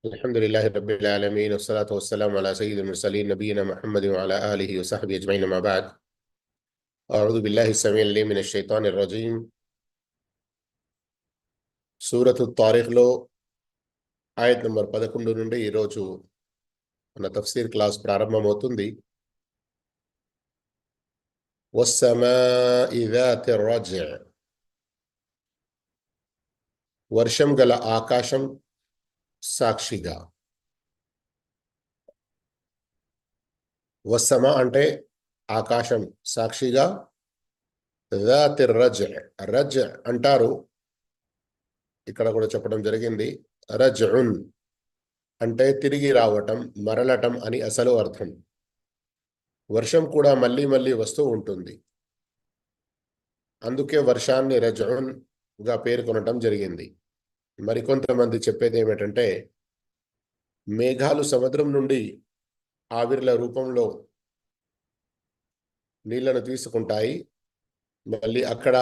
الحمد لله رب العالمين والصلاة والسلام على سيد المرسلين نبينا محمد وعلى آله وصحبه أجمعين ما بعد أعوذ بالله السميع العليم من الشيطان الرجيم సూరత్ తారిఖ్లో ఆయత్ నంబర్ 11 నుండి ఈరోజు మన తఫ్సీర్ క్లాస్ ప్రారంభమవుతుంది. వస్సమాఇ ذات الرجع, వర్షం గల ఆకాశం సాక్షిగా. వస్సమా అంటే ఆకాశం సాక్షిగా, ذات الرجع రజ్ అంటారు, ఇక్కడ కూడా చెప్పడం జరిగింది. రజ్ఉన్ అంటే తిరిగి రావటం, మరలటం అని అసలు అర్థం. వర్షం కూడా మళ్ళీ మళ్ళీ వస్తూ ఉంటుంది, అందుకే వర్షాన్ని రజ్ఉన్ గా పేర్కొనటం జరిగింది. మరికొంతమంది చెప్పేది ఏమిటంటే, మేఘాలు సముద్రం నుండి ఆవిర్ల రూపంలో నీళ్లను తీసుకుంటాయి, మళ్ళీ అక్కడ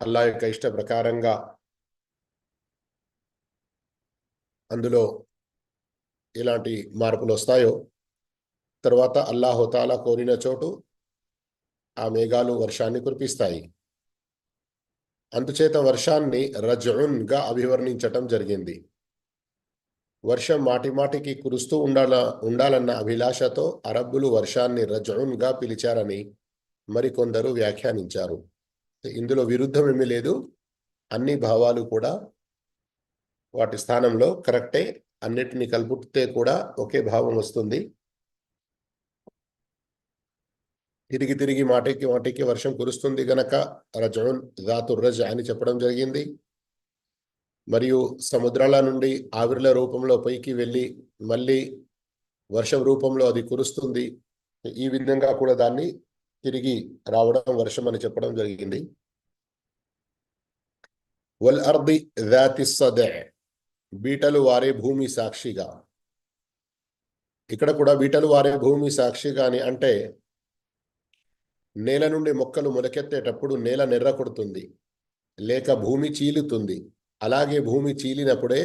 అల్లాహ్ యొక్క ఇష్ట ప్రకారంగా అందులో ఎలాంటి మార్పులు వస్తాయో తర్వాత అల్లాహుతాలా కోరిన చోటు ఆ మేఘాలు వర్షాన్ని కురిపిస్తాయి. అందుచేత వర్షాన్ని రజ్ఉన్ గా అభివర్ణించటం జరిగింది. వర్షం మాటి మాటికి కురుస్తూ ఉండాలన్న అభిలాషతో అరబ్బులు వర్షాన్ని రజ్ఉన్ గా పిలిచారని మరికొందరు వ్యాఖ్యానించారు. ఇందులో విరుద్ధం ఏమీ లేదు, అన్ని భావాలు కూడా వాటి స్థానంలో కరెక్టే. అన్నిటిని కలుపుతే కూడా ఒకే భావం వస్తుంది. తిరిగి తిరిగి మాటికి మాటికి వర్షం కురుస్తుంది గనక రజ్ఉన్ ذات الرجع అని చెప్పడం జరిగింది. మరియు సముద్రాల నుండి ఆవిర్ల రూపంలో పైకి వెళ్ళి మళ్ళీ వర్షం రూపంలో అది కురుస్తుంది. ఈ విధంగా కూడా దాన్ని తిరిగి రావడం వర్షం అని చెప్పడం జరిగింది. వల్ అర్ది ذات الصدع, బీటలు వారే భూమి సాక్షిగా. ఇక్కడ కూడా బీటలు వారే భూమి సాక్షిగా అని అంటే, నేల నుండి మొక్కలు మొలకెత్తేటప్పుడు నేల నెర్ర కొడుతుంది లేక భూమి చీలుతుంది. అలాగే భూమి చీలినప్పుడే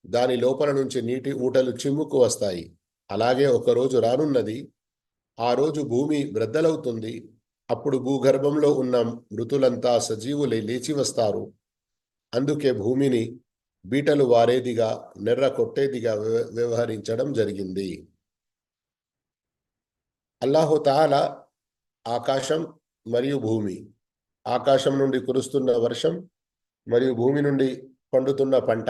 దాని లోపల నుంచి నీటి ఊటలు చిమ్ముకు వస్తాయి. అలాగే ఒకరోజు రానున్నది, ఆ రోజు భూమి బ్రద్దలవుతుంది. అప్పుడు భూగర్భంలో ఉన్న మృతులంతా సజీవులై లేచి వస్తారు. అందుకే భూమిని బీటలు వారేదిగా, నెర్ర కొట్టేదిగా వ్యవహరించడం జరిగింది. అల్లాహుతాలా ఆకాశం మరియు భూమి, ఆకాశం నుండి కురుస్తున్న వర్షం మరియు భూమి నుండి పండుతున్న పంట,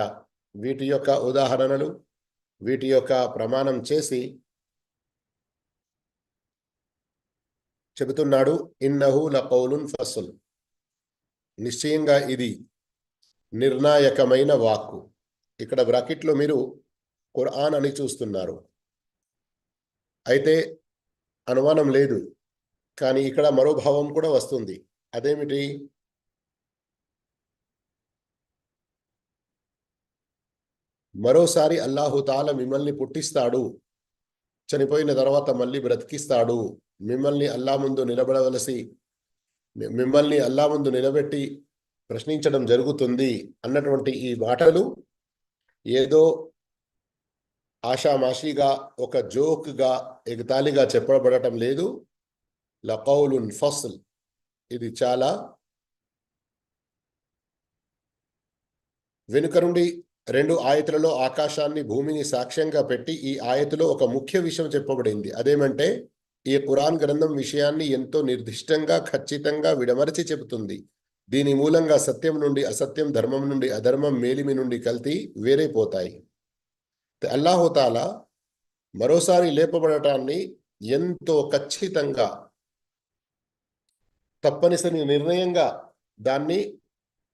వీటి యొక్క ఉదాహరణలు, వీటి యొక్క ప్రమాణం చేసి చెబుతున్నాడు. ఇన్నహు లకౌలున్ ఫస్ల్, నిశ్చయంగా ఇది నిర్ణాయకమైన వాక్కు. ఇక్కడ బ్రాకెట్లో మీరు ఖురాన్ అని చూస్తున్నారు, అయితే అనుమానం లేదు, కానీ ఇక్కడ మరో భావం కూడా వస్తుంది. అదేమిటి? మరోసారి అల్లాహుతాలా మిమ్మల్ని పుట్టిస్తాడు, చనిపోయిన తర్వాత మళ్ళీ బ్రతికిస్తాడు, మిమ్మల్ని అల్లా ముందు నిలబెట్టి ప్రశ్నించడం జరుగుతుంది అన్నటువంటి ఈ మాటలు ఏదో ఆషామాషిగా ఒక జోక్గా ఎగతాళిగా చెప్పబడటం లేదు. లకౌలున్ ఫస్ల్, ఇది చాలా వెనుక నుండి 2 ఆయతులలో ఆకాశాన్ని భూమిని సాక్ష్యంగా పెట్టి ఈ ఆయతులో ఒక ముఖ్య విషయం చెప్పబడింది. అదేమంటే, ఈ ఖురాన్ గ్రంథం విషయాన్ని ఎంతో నిర్దిష్టంగా ఖచ్చితంగా విడమరచి చెబుతుంది. దీని మూలంగా సత్యం నుండి అసత్యం, ధర్మం నుండి అధర్మం, మేలిమి నుండి కల్తీ వేరైపోతాయి. అల్లాహుతాలా మరోసారి లేపబడటాన్ని ఎంతో ఖచ్చితంగా, తప్పనిసరి నిర్ణయంగా దాన్ని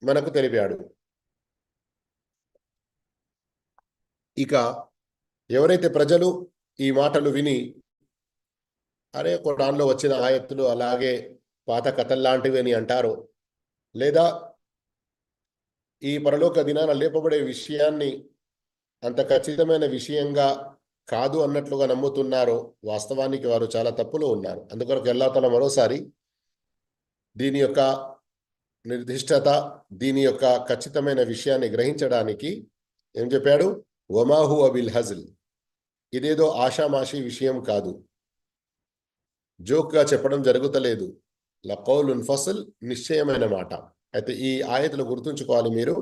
మనకు తెలిపాడు. ఇక ఎవరైతే ప్రజలు ఈ మాటలు విని, అరే ఖురాన్లో వచ్చిన ఆయత్తులు అలాగే పాత కథల్లాంటివి అని అంటారో, లేదా ఈ పరలోక దినాన లేపబడే విషయాన్ని అంత ఖచ్చితమైన విషయంగా కాదు అన్నట్లుగా నమ్ముతున్నారో, వాస్తవానికి వారు చాలా తప్పులో ఉన్నారు. అందుకొరకు అల్లాహ్ తఆలా మరోసారి దీని యొక్క నిర్దిష్టత, దీని యొక్క ఖచ్చితమైన విషయాన్ని గ్రహించడానికి ఏం చెప్పాడు? వమా హువ బిల్ హజ్ల్, ఇదేదో ఆషామాషి విషయం కాదు, జోక్గా చెప్పడం జరుగుతలేదు. లకౌలున్ ఫసల్, నిశ్చయమైన మాట. అయితే ఈ ఆయతలు గుర్తుంచుకోవాలి మీరు.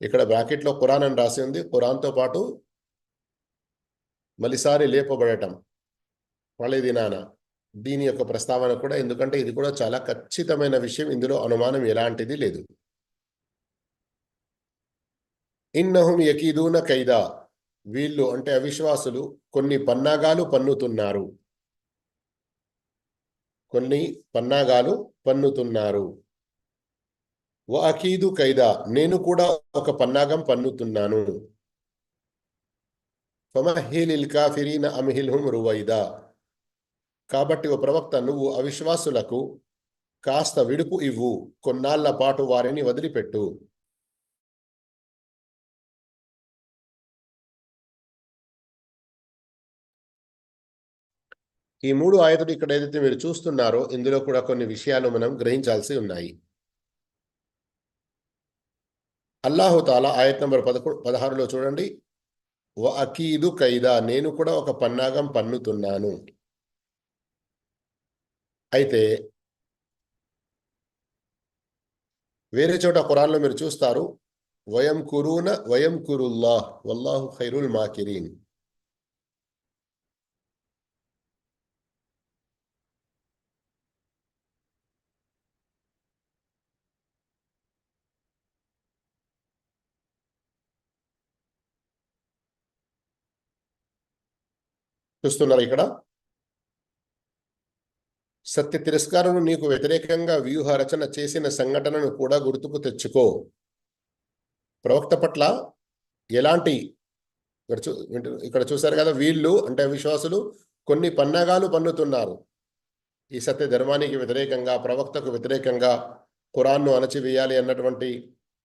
ఇక్కడ బ్రాకెట్లో ఖురాన్ అని రాసి ఉంది. ఖురాన్తో పాటు మలిసారి లేపబడటం వాళ్ళ దినాన, దీని యొక్క ప్రస్తావన కూడా, ఎందుకంటే ఇది కూడా చాలా ఖచ్చితమైన విషయం, ఇందులో అనుమానం ఎలాంటిది లేదు. ఇన్నహుం యకీదూన కైదా, వీళ్ళు అంటే అవిశ్వాసులు కొన్ని పన్నాగాలు పన్నుతున్నారు, కొన్ని పన్నాగాలు పన్నుతున్నారు. వ అకీదు కైదా, నేను కూడా ఒక పన్నాగం పన్నుతున్నాను. ఫమహీలిల్ కాఫిరీన అమ్హిల్హుం రువైదా, కాబట్టి ఓ ప్రవక్త, నువ్వు అవిశ్వాసులకు కాస్త విడుపు ఇవ్వు, కొన్నాళ్ల పాటు వారిని వదిలిపెట్టు. ఈ 3 ఆయతులు ఇక్కడ ఏదైతే మీరు చూస్తున్నారో, ఇందులో కూడా కొన్ని విషయాలు మనం గ్రహించాల్సి ఉన్నాయి. అల్లాహు తాలా ఆయత్ నంబర్ 16లో చూడండి, వ అకీదు కైదా, నేను కూడా ఒక పన్నాగం పన్నుతున్నాను. అయితే వేరే చోట ఖురాన్లో మీరు చూస్తారు, వయం కురూన వయం కురుల్లాహ్ వల్లాహు ఖైరుల్ మాకిరీన్. చూస్తున్నారు ఇక్కడ, సత్య తిరస్కారం నీకు వ్యతిరేకంగా వ్యూహ రచన చేసిన సంఘటనను కూడా గుర్తుకు తెచ్చుకో. ప్రవక్త పట్ల ఎలాంటి, ఇక్కడ చూశారు కదా, వీళ్ళు అంటే విశ్వాసులు కొన్ని పన్నాగాలు పన్నుతున్నారు. ఈ సత్య ధర్మానికి వ్యతిరేకంగా, ప్రవక్తకు వ్యతిరేకంగా, ఖురాన్ను అణచివేయాలి అన్నటువంటి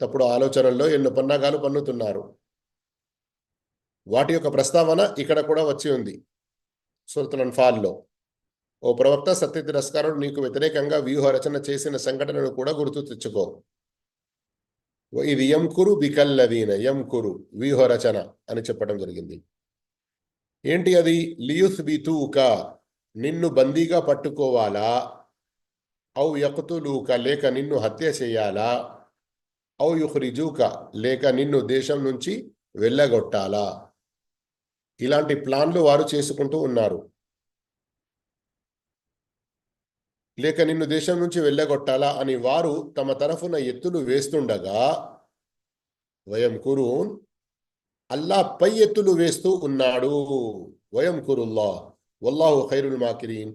తప్పుడు ఆలోచనల్లో ఎన్నో పన్నాగాలు పన్నుతున్నారు. వాటి యొక్క ప్రస్తావన ఇక్కడ కూడా వచ్చి ఉంది సూరతుల్ అన్ఫాల్లో. ఓ ప్రవక్త, సత్య తిరస్కారుడు నీకు వ్యతిరేకంగా వ్యూహ రచన చేసిన సంఘటనను కూడా గుర్తు తెచ్చుకో. ఇది యంకురు బికల్లదీన, యంకురు వ్యూహ రచన అని చెప్పడం జరిగింది. ఏంటి అది? లియుస్బితూక, నిన్ను బందీగా పట్టుకోవాలా, ఔ యక్తులూక, లేక నిన్ను హత్య చేయాలా, ఔ యుఖ్రిజూక, లేక నిన్ను దేశం నుంచి వెళ్ళగొట్టాలా. ఇలాంటి ప్లాన్లు వారు చేసుకుంటూ ఉన్నారు. లేక నిన్ను దేశం నుంచి వెళ్ళగొట్టాలా అని వారు తమ తరఫున ఎత్తులు వేస్తుండగా, వయం కురూన్, అల్లా పై ఎత్తులు వేస్తూ ఉన్నాడు. వయం కురుల్లా వల్లాహు ఖైరుల్ మాకిరీన్,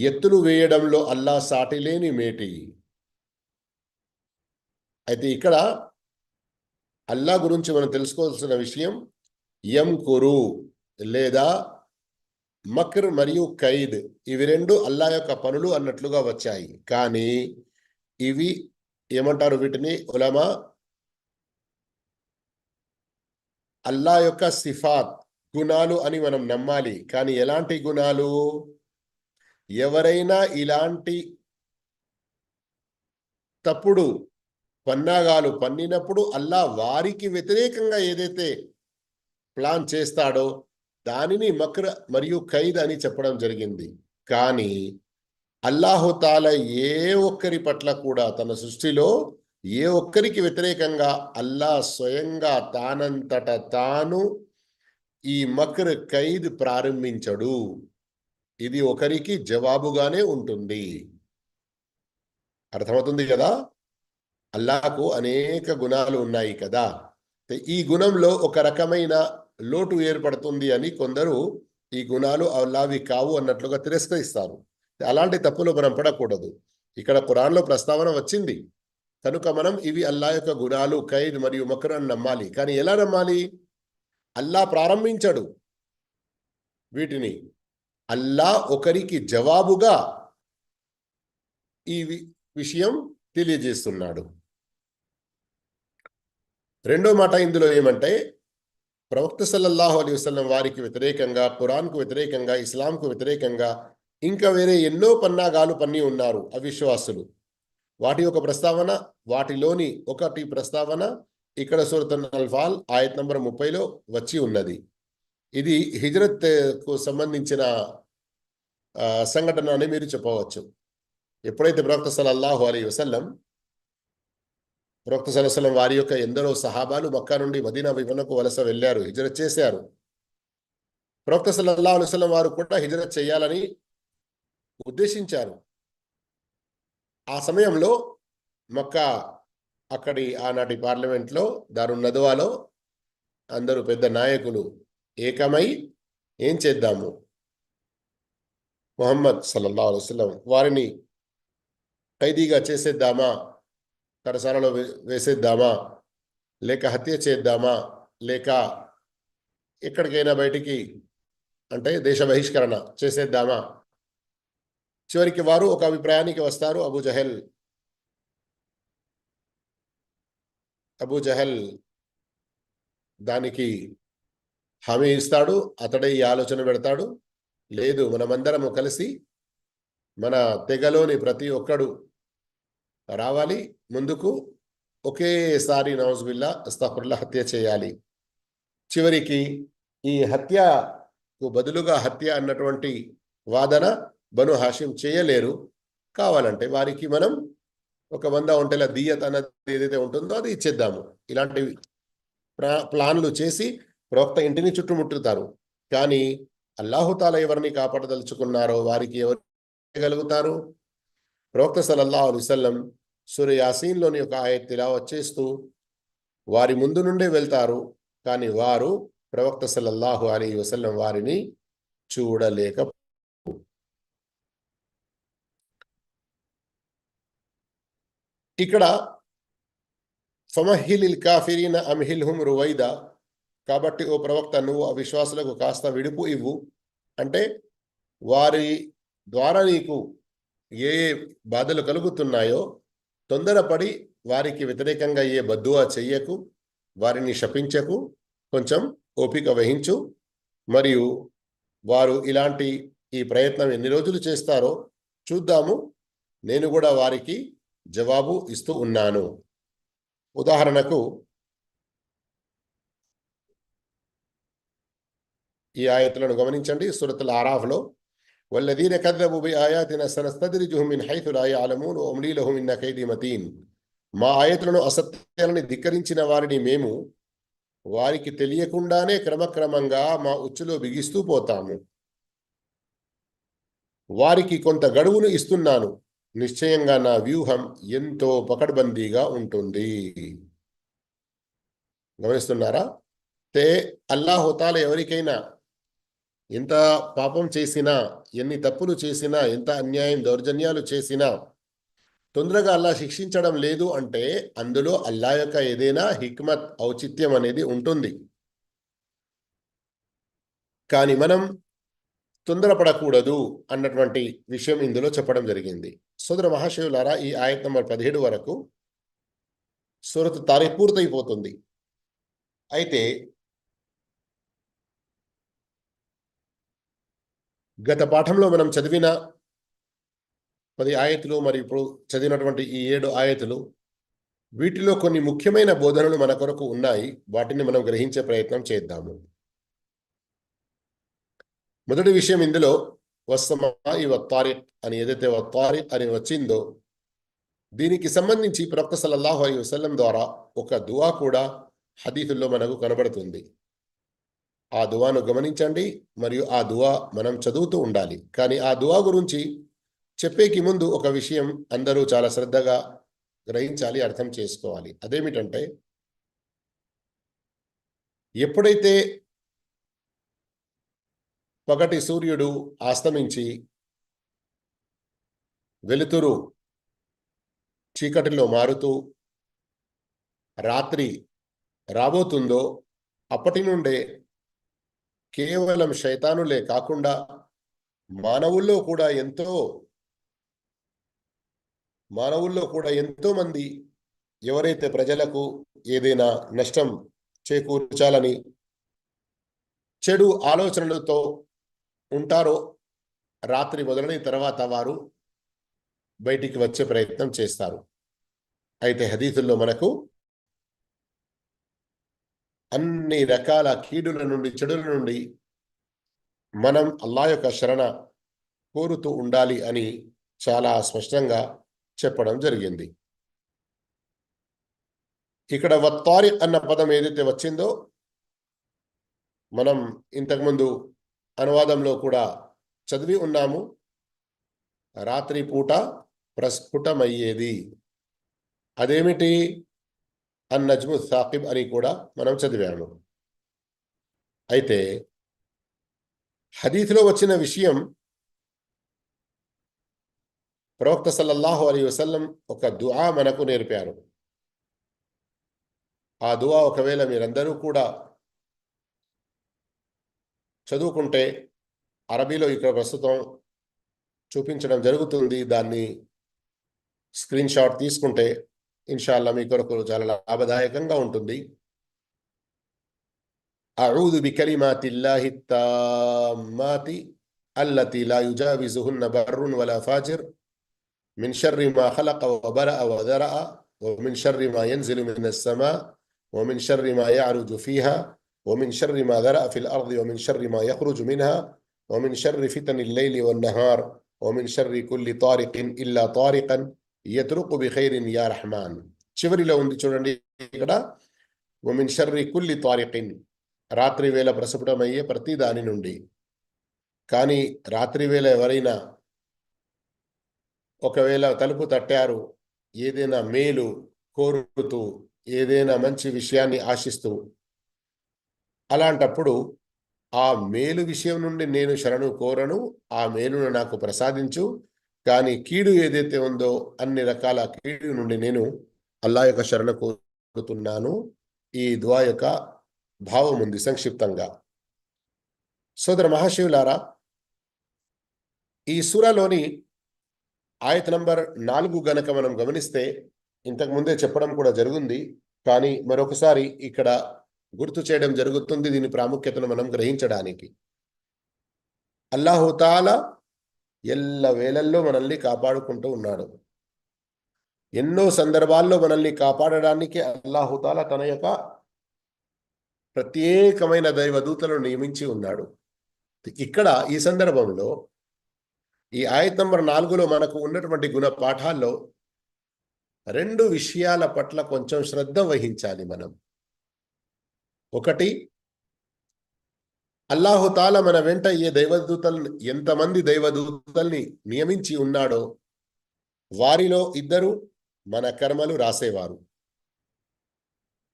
ఎత్తులు వేయడంలో అల్లా సాటిలేని మేటి. అయితే ఇక్కడ అల్లా గురించి మనం తెలుసుకోవాల్సిన విషయం, యం కురు లేదా మక్ర్ మరియు ఖైద్, ఇవి రెండు అల్లా యొక్క పనులు అన్నట్లుగా వచ్చాయి. కానీ ఇవి ఏమంటారు, వీటిని ఉలమా అల్లా యొక్క సిఫాత్, గుణాలు అని మనం నమ్మాలి. కానీ ఎలాంటి గుణాలు? ఎవరైనా ఇలాంటి తప్పుడు పన్నాగాలు పన్నినప్పుడు అల్లా వారికి వ్యతిరేకంగా ఏదైతే ప్లాన్ చేస్తాడో దానిని మక్ర్ మరియు ఖైద్ అని చెప్పడం జరిగింది. కానీ అల్లాహుతాలా ఏ ఒక్కరి పట్ల కూడా తన సృష్టిలో ఏ ఒక్కరికి వ్యతిరేకంగా అల్లా స్వయంగా తానంతట తాను ఈ మక్ర్ ఖైద్ ప్రారంభించడు. ఇది ఒకరికి జవాబుగానే ఉంటుంది. అర్థమవుతుంది కదా? అల్లాహకు అనేక గుణాలు ఉన్నాయి కదా. ఈ గుణంలో ఒక రకమైన లోటు ఏర్పడుతుంది అని కొందరు ఈ గుణాలు అల్లావి కావు అన్నట్లుగా తిరస్కరిస్తారు. అలాంటి తప్పులు మనం పడకూడదు. ఇక్కడ ఖురాన్లో ప్రస్తావన వచ్చింది కనుక మనం ఇవి అల్లా యొక్క గుణాలు, ఖైద్ మరియు మక్ర్ అని నమ్మాలి. కానీ ఎలా నమ్మాలి? అల్లా ప్రారంభించడు వీటిని, అల్లా ఒకరికి జవాబుగా ఈ విషయం తెలియజేస్తున్నాడు. రెండో మాట ఇందులో ఏమంటే, ప్రవక్త సల్లల్లాహు అలైహి వసల్లం వారికి వ్యతిరేకంగా, ఖురాన్కు వ్యతిరేకంగా, ఇస్లాంకు వ్యతిరేకంగా ఇంకా వేరే ఎన్నో పన్నాగాలు పన్ని ఉన్నారు అవిశ్వాసులు. వాటి యొక్క ప్రస్తావన, వాటిలోని ఒకటి ప్రస్తావన ఇక్కడ సూరత్ అల్-ఫాల్ ఆయత్ నంబర్ 30లో వచ్చి ఉన్నది. ఇది హిజ్రత్ కు సంబంధించిన సంఘటన అని మీరు చెప్పవచ్చు. ఎప్పుడైతే ప్రవక్త సల్లల్లాహు అలైహి వసల్లం వారి యొక్క ఎందరో సహాబాలు మక్కా నుండి మదీనా వైపునకు వలస వెళ్ళారు, హిజ్రత్ చేశారు. ప్రవక్త సల్లల్లాహు అలైహి వసల్లం వారు కూడా హిజ్రత్ చేయాలని ఉద్దేశించారు. ఆ సమయంలో మక్కా అక్కడి ఆనాటి పార్లమెంట్లో దారున్ నదవాలో అందరూ పెద్ద నాయకులు ఏకమై ఏం చేద్దాము, ముహమ్మద్ సల్లల్లాహు అలైహి వసల్లం వారిని ఖైదీగా చేసేద్దామా, కరసాలలో వేసేద్దామా, లేక హత్య చేద్దామా, లేక ఎక్కడికైనా బయటికి అంటే దేశ బహిష్కరణ చేసేద్దామా. చివరికి వారు ఒక అభిప్రాయానికి వస్తారు. అబూ జహల్ దానికి హామీ ఇస్తాడు. అతడే ఈ ఆలోచన పెడతాడు, లేదు మనమందరము కలిసి మన తెగలోని ప్రతి ఒక్కడు రావాలి ముందుకు, ఒకేసారి నౌజుబిల్లా అస్తగ్ఫిరుల్లాహ్ హత్య చేయాలి. చివరికి ఈ హత్యకు బదులుగా హత్య అన్నటువంటి వాదన బను హాషిం చేయలేరు. కావాలంటే వారికి మనం ఒక 100 ఒంటెల దియత్ అన్నది ఏదైతే ఉంటుందో అది ఇచ్చేద్దాము. ఇలాంటి ప్లాన్లు చేసి ప్రవక్త ఇంటిని చుట్టుముట్టుతారు. కానీ అల్లాహుతాలా ఎవరిని కాపాడదలుచుకున్నారో వారికి ఎవరు గలుగుతారు? ప్రవక్త సల్లల్లాహు అలైహి వసల్లం సూర యాసీన్లోని ఒక ఆయత్ తిలావత్ చేస్తూ వారి ముందు నుండే వెళ్తారు. కానీ వారు ప్రవక్త సల్లల్లాహు అలైహి వసల్లం వారిని చూడలేక ఇక్కడ ఫమహిలిల్ కాఫిరీన అమ్హిల్హుం రువైదా, కాబట్టి ఓ ప్రవక్త నువ్వు అవిశ్వాసులకు కాస్త విడుపు ఇవ్వు, అంటే వారి ద్వారా నీకు ఏ బాధలు కలుగుతున్నాయో తొందరపడి వారికి వ్యతిరేకంగా ఏ బద్దువా చెయ్యకు, వారిని శపించకు, కొంచెం ఓపిక వహించు. మరియు వారు ఇలాంటి ఈ ప్రయత్నం ఎన్ని రోజులు చేస్తారో చూద్దాము, నేను కూడా వారికి జవాబు ఇస్తూ ఉన్నాను. ఉదాహరణకు ఈ ఆయతులను గమనించండి. సూరతుల్ ఆరాఫ్లో వల్లదీన కద్దబు బిఆయాతినా సనస్తద్రిజుహుం మిన్ హైథు లా యఅలమూన్ వఉమ్లీ లహుం ఇన్న కైదీ మతీన్, మా ఆయతులను అసత్యాలను ధిక్కరించిన వారిని మేము వారికి తెలియకుండానే క్రమక్రమంగా మా ఉచ్చులో బిగిస్తూ పోతాము. వారికి కొంత గడువును ఇస్తున్నాను, నిశ్చయంగా నా వ్యూహం ఎంతో పకడ్బందీగా ఉంటుంది. గమనిస్తున్నారా? అల్లాహుతాలా ఎవరికైనా ఎంత పాపం చేసినా, ఎన్ని తప్పులు చేసినా, ఎంత అన్యాయం దౌర్జన్యాలు చేసినా తొందరగా అల్లా శిక్షించడం లేదు అంటే అందులో అల్లా యొక్క ఏదైనా హిక్మత్, ఔచిత్యం అనేది ఉంటుంది. కానీ మనం తొందరపడకూడదు అన్నటువంటి విషయం ఇందులో చెప్పడం జరిగింది. సోదర మహాశివులారా, ఈ ఆయత్ నంబర్ 17 వరకు సూరత్ తారీఖ్ పూర్తయిపోతుంది. అయితే గత పాఠంలో మనం చదివిన 10 ఆయతులు మరియు ఇప్పుడు చదివినటువంటి ఈ 7 ఆయతులు, వీటిలో కొన్ని ముఖ్యమైన బోధనలు మన కొరకు ఉన్నాయి. వాటిని మనం గ్రహించే ప్రయత్నం చేద్దాము. మొదటి విషయం ఇందులో వస్సమాఇ వత్తారిక్ అని ఏదైతే వత్తారిక్ అని వచ్చిందో దీనికి సంబంధించి ప్రవక్త సల్లల్లాహు అలైహి వసల్లం ద్వారా ఒక దువా కూడా హదీసుల్లో మనకు కనబడుతుంది. ఆ దువాను గమనించండి మరియు ఆ దువా మనం చదువుతూ ఉండాలి. కానీ ఆ దువా గురించి చెప్పేకి ముందు ఒక విషయం అందరూ చాలా శ్రద్ధగా గ్రహించాలి, అర్థం చేసుకోవాలి. అదేమిటంటే, ఎప్పుడైతే పగటి సూర్యుడు అస్తమించి వెలుతురు చీకటిలో మారుతూ రాత్రి రాబోతుందో అప్పటి నుండే కేవలం శైతానులే కాకుండా మానవుల్లో కూడా ఎంతో మంది ఎవరైతే ప్రజలకు ఏదైనా నష్టం చేకూర్చాలని చెడు ఆలోచనలతో ఉంటారో రాత్రి మొదలైన తర్వాత వారు బయటికి వచ్చే ప్రయత్నం చేస్తారు. అయితే హదీసుల్లో మనకు అన్ని రకాల కీడుల నుండి, చెడుల నుండి మనం అల్లాహ్ యొక్క శరణ కోరుతూ ఉండాలి అని చాలా స్పష్టంగా చెప్పడం జరిగింది. ఇక్కడ వత్తారిక్ అన్న పదం ఏదైతే వచ్చిందో మనం ఇంతకుముందు అనువాదంలో కూడా చదివి ఉన్నాము. రాత్రి పూట ప్రస్ఫుటమయ్యేది. అదేమిటి? అన్నజ్ము సాకిబ్ అని కూడా మనం చదివాము. అయితే హదీస్లో వచ్చిన విషయం, ప్రవక్త సల్లల్లాహు అలైహి వసల్లం ఒక దుఆ మనకు నేర్పారు. ఆ దుఆ ఒకవేళ మీరందరూ కూడా చదువుకుంటే, అరబీలో ఇక్కడ ప్రస్తుతం చూపించడం జరుగుతుంది, దాన్ని స్క్రీన్ షాట్ తీసుకుంటే ఇన్షాల్లా మీ కొరకు చాలా లాభదాయకంగా ఉంటుంది. అఊదు బికలిమాతిల్లాహి తామ్మాతి అల్లతి లా యుజావిజుహున్న బర్రున్ వలా ఫాజిర్ మిన్ షర్రి మా ఖలక వబరఅ వదరఅ వమిన్ షర్రి మా యన్జిలు మినస్ సమా వమిన్ షర్రి మా యఅరుజు ఫీహా వమిన్ షర్రి మా దరఅ ఫిల్ అర్ది వమిన్ షర్రి మా యఖ్రుజు మిన్హా వమిన్ షర్రి ఫితనిల్ లైలి వన్నహార్ వమిన్ షర్రి కుల్లి తారికిన్ ఇల్లా తారికన్ యత్రుకు బిఖైరిన్ యా రహమాన్. చివరిలో ఉంది చూడండి ఇక్కడ, వమిన్ షర్రి కుల్లి తారికిన్, రాత్రి వేళ ప్రస్ఫుటమయ్యే ప్రతి దాని నుండి. కానీ రాత్రి వేళ ఎవరైనా ఒకవేళ తలుపు తట్టారు, ఏదైనా మేలు కోరుతూ, ఏదైనా మంచి విషయాన్ని ఆశిస్తూ, అలాంటప్పుడు ఆ మేలు విషయం నుండి నేను శరణు కోరను, ఆ మేలును నాకు ప్రసాదించు. కానీ కీడు ఏదైతే ఉందో అన్ని రకాల కీడు నుండి నేను అల్లాహ్ యొక్క శరణ కోరుతున్నాను. ఈ దుఆ యొక్క భావం ఉంది సంక్షిప్తంగా. సోదర మహాశివులారా, ఈ సూరాలోని ఆయత్ నంబర్ 4 గనక మనం గమనిస్తే, ఇంతకు ముందే చెప్పడం కూడా జరిగింది, కానీ మరొకసారి ఇక్కడ గుర్తు చేయడం జరుగుతుంది దీని ప్రాముఖ్యతను మనం గ్రహించడానికి. అల్లాహు తాలా ఎల్ల వేళల్లో మనల్ని కాపాడుకుంటూ ఉన్నాడు. ఎన్నో సందర్భాల్లో మనల్ని కాపాడడానికి అల్లాహు తాలా తన యొక్క ప్రత్యేకమైన దైవదూతలను నియమించి ఉన్నాడు. ఇక్కడ ఈ సందర్భంలో ఈ ఆయత్ నంబర్ 4లో మనకు ఉన్నటువంటి గుణ పాఠాల్లో 2 విషయాల పట్ల కొంచెం శ్రద్ధ వహించాలి మనం. ఒకటి, అల్లాహు తాలా మన వెంట ఏ దైవదూతల్ని, ఎంతమంది దైవదూతల్ని నియమించి ఉన్నాడో వారిలో ఇద్దరు మన కర్మలు రాసేవారు.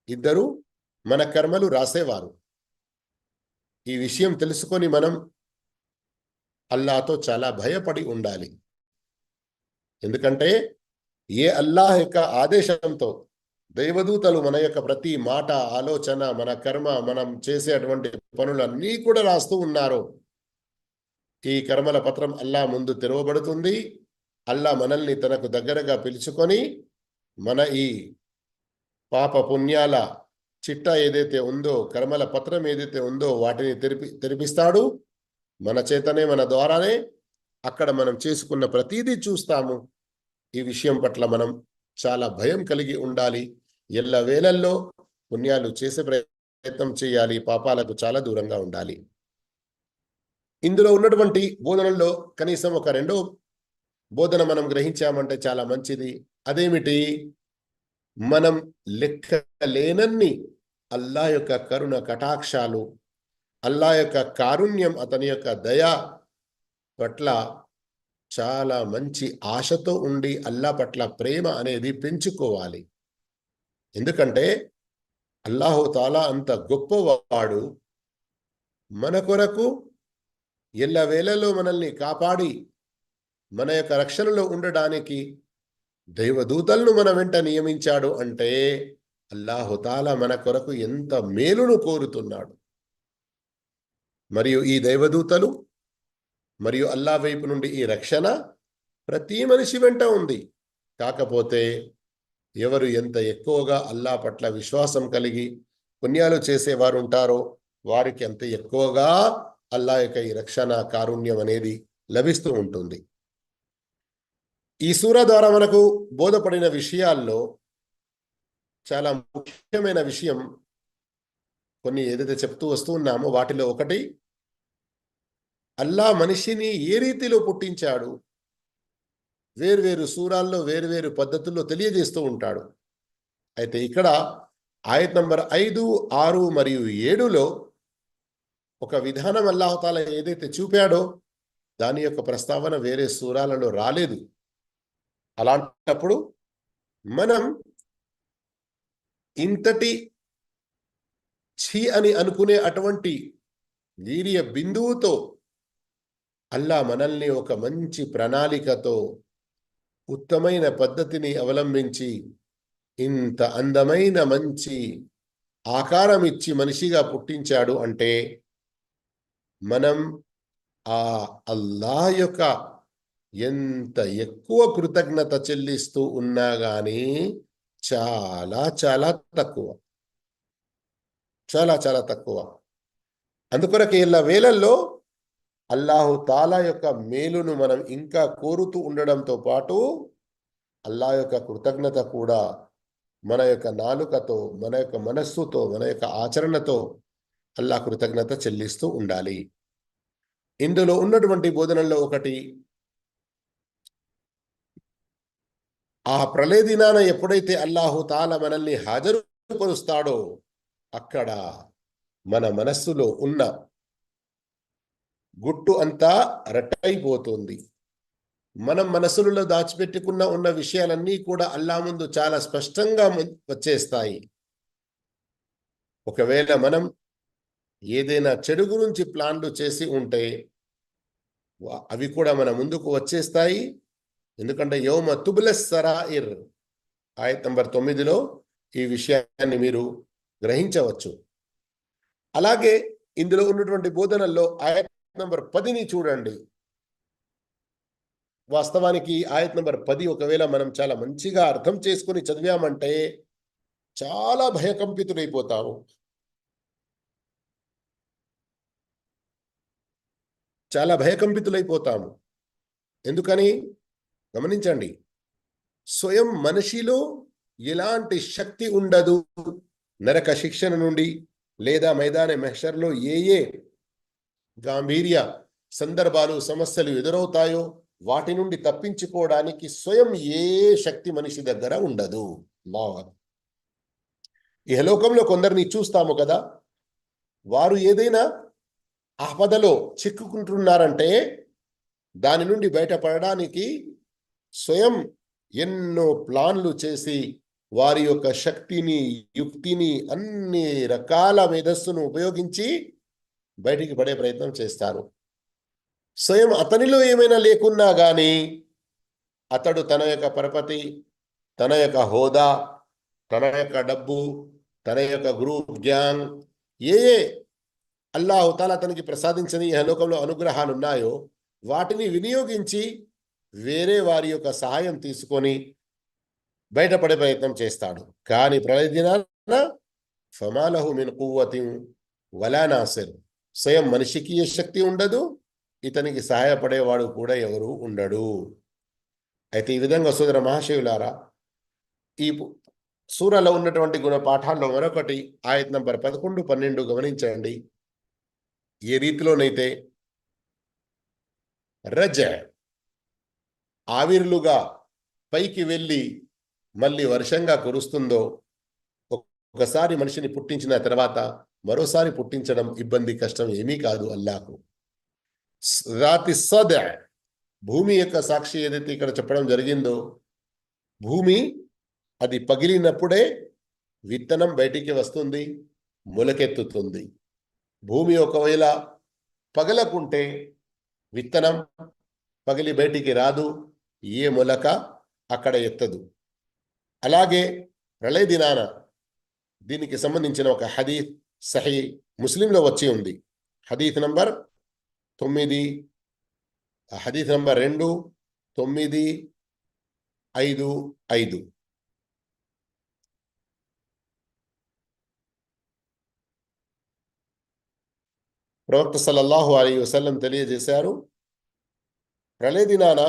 ఇద్దరు మన కర్మలు రాసేవారు. ఈ విషయం తెలుసుకొని మనం అల్లాహతో చాలా భయపడి ఉండాలి. ఎందుకంటే ఏ అల్లాహ్ యొక్క ఆదేశంతో దైవదూతలు మన యొక్క ప్రతి మాట, ఆలోచన, మన కర్మ, మనం చేసేటువంటి పనులన్నీ కూడా రాస్తూ ఉన్నారు. ఈ కర్మల పత్రం అల్లాహ్ ముందు తెరవబడుతుంది. అల్లాహ్ మనల్ని తనకు దగ్గరగా పిలుచుకొని మన ఈ పాప పుణ్యాల చిట్ట ఏదైతే ఉందో, కర్మల పత్రం ఏదైతే ఉందో వాటిని తెరిపిస్తాడు. మన చేతనే, మన ద్వారానే అక్కడ మనం చేసుకున్న ప్రతీదీ చూస్తాము. ఈ విషయం పట్ల మనం చాలా భయం కలిగి ఉండాలి. ఎల్ల వేళల్లో పుణ్యాలు చేసే ప్రయత్నం చేయాలి, పాపాలకు చాలా దూరంగా ఉండాలి. ఇందులో ఉన్నటువంటి బోధనల్లో కనీసం ఒక 2వ బోధన మనం గ్రహించామంటే చాలా మంచిది. అదేమిటి? మనం లెక్కలేనన్ని అల్లాహ్ యొక్క కరుణ కటాక్షాలు, అల్లాహ్ యొక్క కారుణ్యం, అతని యొక్క దయ పట్ల చాలా మంచి ఆశతో ఉండి అల్లాహ్ పట్ల ప్రేమ అనేది పెంచుకోవాలి. ఎందుకంటే అల్లాహు తాలా అంత గొప్పవాడు. మన కొరకు ఎల్లవేళలో మనల్ని కాపాడి మన యొక్క రక్షణలో ఉండడానికి దైవదూతలను మన వెంట నియమించాడు అంటే అల్లాహు తాలా మన కొరకు ఎంత మేలును కోరుతున్నాడు. మరియు ఈ దైవదూతలు మరియు అల్లాహ్ వైపు నుండి ఈ రక్షణ ప్రతి మనిషి వెంట ఉంది. కాకపోతే ఎవరు ఎంత ఎక్కువగా అల్లాహ్ పట్ల విశ్వాసం కలిగి పుణ్యాలు చేసేవారు ఉంటారో వారికి అంత ఎక్కువగా అల్లాహ్ యొక్క ఈ రక్షణ, కారుణ్యం అనేది లభిస్తూ ఉంటుంది. ఈ సూరా ద్వారా మనకు బోధపడిన విషయాల్లో చాలా ముఖ్యమైన విషయం, కొన్ని ఏదైతే చెప్తూ వస్తూ ఉన్నామో వాటిలో ఒకటి, అల్లా మనిషిని ఏ రీతిలో పుట్టించాడు వేర్వేరు సూరాల్లో వేర్వేరు పద్ధతుల్లో తెలియజేస్తూ ఉంటాడు. అయితే ఇక్కడ ఆయత్ నంబర్ 5, 6 మరియు 7లో ఒక విధానం అల్లాహుతాలా ఏదైతే చూపాడో దాని యొక్క ప్రస్తావన వేరే సూరాలలో రాలేదు. అలాంటప్పుడు మనం ఇంతటి ఛీ అని అనుకునే అటువంటి వీర్య బిందువుతో అల్లా మనల్ని ఒక మంచి ప్రణాళికతో ఉత్తమైన పద్ధతిని అవలంబించి ఇంత అందమైన మంచి ఆకారం ఇచ్చి మనిషిగా పుట్టించాడు అంటే మనం ఆ అల్లాహ్ యొక్క ఎంత ఎక్కువ కృతజ్ఞత చెల్లిస్తూ ఉన్నా గానీ చాలా చాలా తక్కువ, చాలా చాలా తక్కువ. అందుకొరకు ఇలా వేళల్లో అల్లాహు తాలా యొక్క మేలును మనం ఇంకా కోరుతూ ఉండడంతో పాటు అల్లాహ్ యొక్క కృతజ్ఞత కూడా మన యొక్క నాలుకతో, మన యొక్క మనస్సుతో, మన యొక్క ఆచరణతో అల్లాహ్ కృతజ్ఞత చెల్లిస్తూ ఉండాలి. ఇందులో ఉన్నటువంటి బోధనల్లో ఒకటి, ఆ ప్రళయ దినాన ఎప్పుడైతే అల్లాహు తాలా మనల్ని హాజరుపరుస్తాడో అక్కడ మన మనస్సులో ఉన్న గుట్టు అంతా రట్టయిపోతుంది. మనం మనసులలో దాచిపెట్టుకున్న ఉన్న విషయాలన్నీ కూడా అల్లా ముందు చాలా స్పష్టంగా వచ్చేస్తాయి. ఒకవేళ మనం ఏదైనా చెడు గురించి ప్లాన్లు చేసి ఉంటే అవి కూడా మన ముందుకు వచ్చేస్తాయి. ఎందుకంటే యౌమ తుబ్లస్ సరాయిర్ ఆయత్ నంబర్ 9లో ఈ విషయాన్ని మీరు గ్రహించవచ్చు. అలాగే ఇందులో ఉన్నటువంటి బోధనల్లో ఆయత్ నంబర్ 10ని చూడండి. వాస్తవానికి ఆయత్ నంబర్ 10 ఒకవేళ మనం చాలా మంచిగా అర్థం చేసుకుని చదివామంటే చాలా భయకంపితులైపోతాము. చాలా భయకంపితులైపోతాము. ఎందుకని గమనించండి, స్వయం మనిషిలో ఎలాంటి శక్తి ఉండదు. నరక శిక్షణ నుండి లేదా మైదాన మహ్షర్లో ఏ గాంభీర్య సందర్భాలు సమస్యలు ఎదురవుతాయో వాటి నుండి తప్పించుకోవడానికి స్వయం ఏ శక్తి మనిషి దగ్గర ఉండదు. ఇహలోకంలో కొందరిని చూస్తాము కదా, వారు ఏదైనా ఆపదలో చిక్కుకుంటున్నారంటే దాని నుండి బయటపడడానికి స్వయం ఎన్నో ప్లాన్లు చేసి వారి యొక్క శక్తిని, యుక్తిని, అన్ని రకాల మేధస్సును ఉపయోగించి బయటికి పడే ప్రయత్నం చేస్తారు. స్వయం అతనిలో ఏమైనా లేకున్నా కానీ అతడు తన యొక్క పరపతి, తన యొక్క హోదా, తన యొక్క డబ్బు, తన యొక్క గ్రూప్ గ్యాంగ్, ఏ అల్లాహు తాలా అతనికి ప్రసాదించని ఇహలోకంలో అనుగ్రహాలు ఉన్నాయో వాటిని వినియోగించి వేరే వారి యొక్క సహాయం తీసుకొని బయటపడే ప్రయత్నం చేస్తాడు. కానీ ప్రళయ దినాన ఫమాలహు మిన్ కువ్వతిన్ వలా నాసిర్, స్వయం మనిషికి ఏ శక్తి ఉండదు, ఇతనికి సహాయపడేవాడు కూడా ఎవరు ఉండడు. అయితే ఈ విధంగా సోదర మహాశయులారా, ఈ సూరాలో ఉన్నటువంటి గుణపాఠాల్లో మరొకటి ఆయత్ నంబర్ 11, 12 గమనించండి. ఏ రీతిలోనైతే రజ ఆవిర్లుగా పైకి వెళ్ళి మళ్ళీ వర్షంగా కురుస్తుందో, ఒకసారి మనిషిని పుట్టించిన తర్వాత మరోసారి పుట్టించడం ఇబ్బంది, కష్టం ఏమీ కాదు అల్లాహకు. రాతి సద, భూమి యొక్క సాక్షి ఏదైతే ఇక్కడ చెప్పడం జరిగిందో, భూమి అది పగిలినప్పుడే విత్తనం బయటికి వస్తుంది, మొలకెత్తుతుంది. భూమి ఒకవేళ పగలకుంటే విత్తనం పగిలి బయటికి రాదు, ఏ మొలక అక్కడ ఎత్తదు. అలాగే ప్రళయ దినాన దీనికి సంబంధించిన ఒక హదీత్ సహీ ముస్లింలో వచ్చి ఉంది. Hadith number 9, hadith number 2955. ప్రవక్త సల్లల్లాహు అలైహి వసల్లం తెలియజేశారు, ప్రళయ దినాన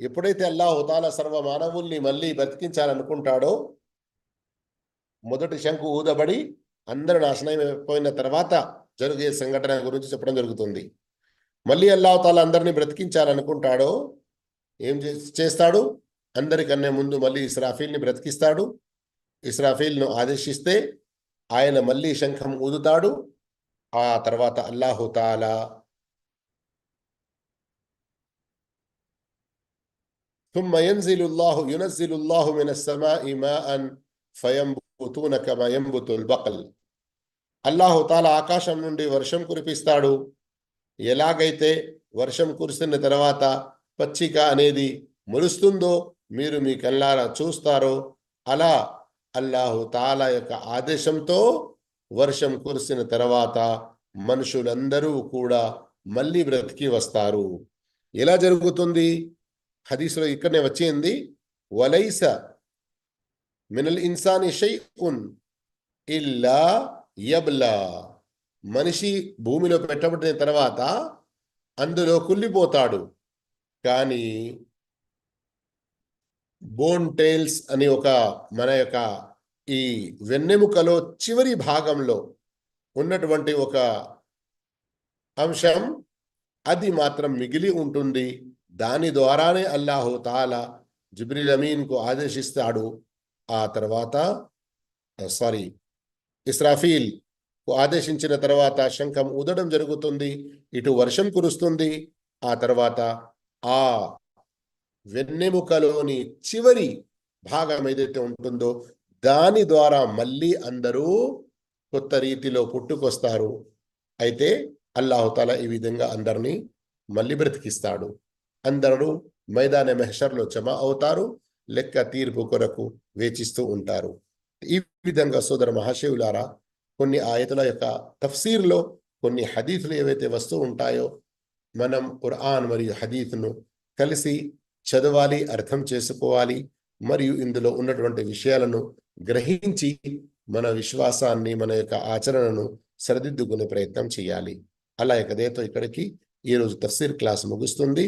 ఎప్పుడైతే అల్లాహు తాలా సర్వ మానవుల్ని మళ్ళీ బతికించాలనుకుంటాడో మొదటి శంకు ఊదబడి అందరూ నాశనం అయిపోయిన తర్వాత జరిగే సంఘటన గురించి చెప్పడం జరుగుతుంది. మళ్ళీ అల్లాహ్ తాలా అందరినీ బ్రతికించాలనుకుంటాడో ఏం చేస్తాడు? అందరికన్నా ముందు మళ్ళీ ఇస్రాఫీల్ని బ్రతికిస్తాడు. ఇస్రాఫీల్ను ఆదేశిస్తే ఆయన మళ్ళీ శంఖం ఊదుతాడు. ఆ తర్వాత అల్లాహు తాలా ثم ينزل الله من السماء ماء فينبتون كما ينبت البقل. అల్లాహు తాలా ఆకాశం నుండి వర్షం కురిపిస్తాడు. ఎలాగైతే వర్షం కురిసిన తర్వాత పచ్చిక అనేది మొలుస్తుందో మీరు మీ కళ్ళారా చూస్తారో అలా అల్లాహు తాలా యొక్క ఆదేశంతో వర్షం కురిసిన తర్వాత మనుషులందరూ కూడా మళ్ళీ బ్రతికి వస్తారు. ఎలా జరుగుతుంది? హదీసులో ఇక్కడనే వచ్చింది, వలైస మినల్ ఇన్సాని షైఉన్ ఇల్లా యబ్లా. మనిషి భూమిలో పెట్టబడిన తర్వాత అందులో కుళ్ళిపోతాడు, కానీ బోన్ టైల్స్ అని ఒక మన యొక్క ఈ వెన్నెముకలో చివరి భాగంలో ఉన్నటువంటి ఒక అంశం అది మాత్రం మిగిలి ఉంటుంది. దాని ద్వారానే అల్లాహు తాలా జిబ్రీల్ అమీన్కు ఆదేశిస్తాడు. ఆ తర్వాత ఇస్రాఫీల్ ఆదేశించిన తర్వాత శంఖం ఊదడం జరుగుతుంది. ఇటు వర్షం కురుస్తుంది. ఆ తర్వాత ఆ వెన్నెముకలోని చివరి భాగం ఏదైతే ఉంటుందో దాని ద్వారా మళ్ళీ అందరూ కొత్త రీతిలో పుట్టుకొస్తారు. అయితే అల్లాహుతాలా ఈ విధంగా అందరినీ మళ్ళీ బ్రతికిస్తాడు. అందరూ మైదాన మెహషర్లో జమా అవుతారు, లెక్క తీర్పు కొరకు వేచిస్తూ ఉంటారు. ఈ విధంగా సోదర మహాశివులారా, కొన్ని ఆయతుల యొక్క తఫ్సీర్లో కొన్ని హదీసులు ఏవైతే వస్తూ ఉంటాయో మనం ఖురాన్ మరియు హదీస్ను కలిసి చదవాలి, అర్థం చేసుకోవాలి, మరియు ఇందులో ఉన్నటువంటి విషయాలను గ్రహించి మన విశ్వాసాన్ని, మన యొక్క ఆచరణను సరిదిద్దుకునే ప్రయత్నం చేయాలి. అలా దయతో ఇక్కడికి ఈరోజు తఫ్సీర్ క్లాస్ ముగుస్తుంది.